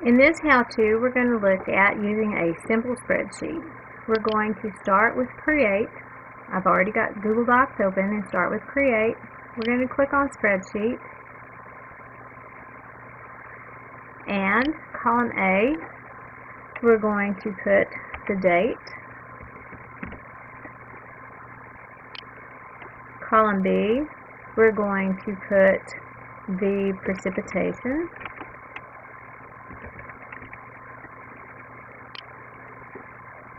In this how-to, we're going to look at using a simple spreadsheet. We're going to start with Create. I've already got Google Docs open and start with Create. We're going to click on Spreadsheet. And column A, we're going to put the date. Column B, we're going to put the precipitation.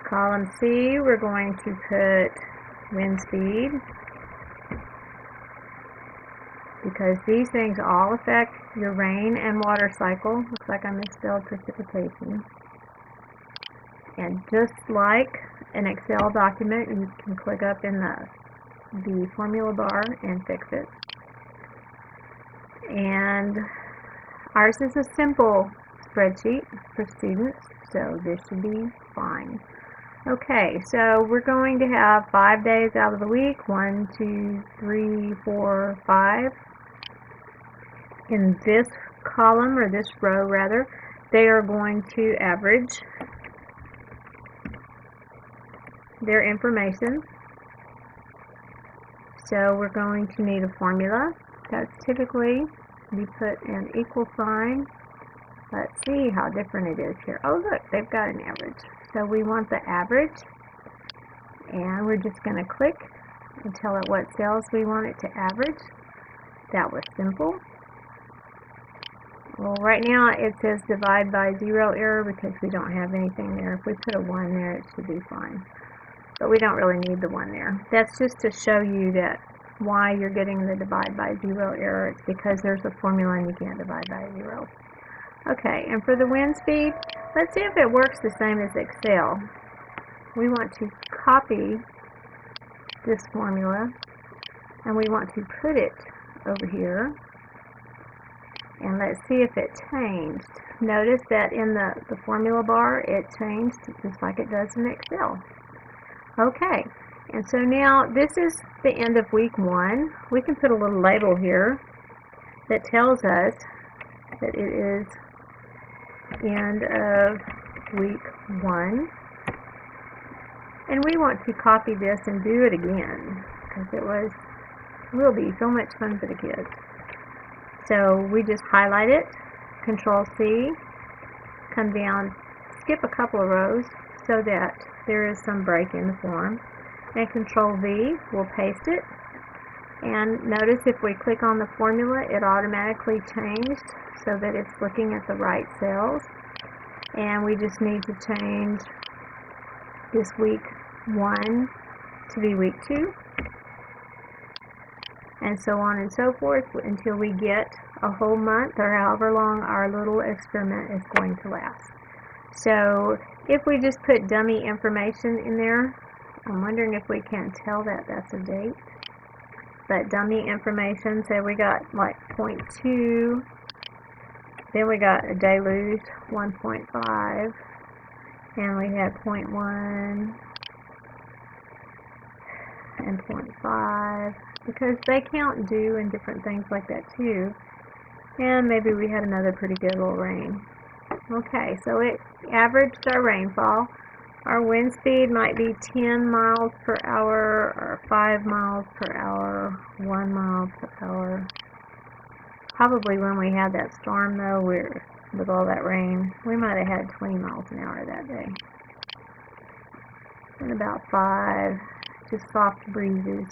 Column C, we're going to put wind speed, because these things all affect your rain and water cycle. Looks like I misspelled precipitation. And just like an Excel document, you can click up in the formula bar and fix it. And ours is a simple spreadsheet for students, so this should be fine. Okay, so we're going to have 5 days out of the week, 1, 2, 3, 4, 5. In this column, or this row rather, they are going to average their information. So we're going to need a formula. That's typically, we put an equal sign. Let's see how different it is here. Oh look, they've got an average. So we want the average, and we're just going to click and tell it what cells we want it to average. That was simple. Well, right now it says divide by 0 error because we don't have anything there. If we put a 1 there, it should be fine. But we don't really need the 1 there. That's just to show you that why you're getting the divide by 0 error. It's because there's a formula and you can't divide by 0. Okay, and for the wind speed, let's see if it works the same as Excel. We want to copy this formula, and we want to put it over here, and let's see if it changed. Notice that in the formula bar, it changed just like it does in Excel. Okay, and so now this is the end of week 1. We can put a little label here that tells us that it is end of week 1, and we want to copy this and do it again because it will be so much fun for the kids. So we just highlight it, Control C, come down, skip a couple of rows so that there is some break in the form, and Control V will paste it. And notice if we click on the formula, it automatically changed so that it's looking at the right cells. And we just need to change this week 1 to be week 2. And so on and so forth until we get a whole month or however long our little experiment is going to last. So if we just put dummy information in there, I'm wondering if we can tell that that's a date. But dummy information, say we got like 0.2, then we got a deluge 1.5, and we had 0.1 and 0.5, because they count due and different things like that too. And maybe we had another pretty good little rain. Okay, so it averaged our rainfall. Our wind speed might be 10 miles per hour, or 5 miles per hour, 1 mile per hour. Probably when we had that storm though, with all that rain, we might have had 20 miles an hour that day. And about 5, just soft breezes,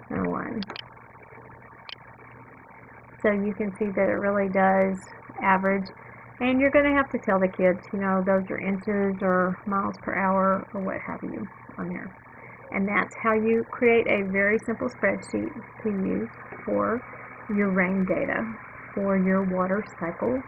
and 1. So you can see that it really does average. And you're going to have to tell the kids, you know, those are inches or miles per hour or what have you on there. And that's how you create a very simple spreadsheet to use for your rain data for your water cycle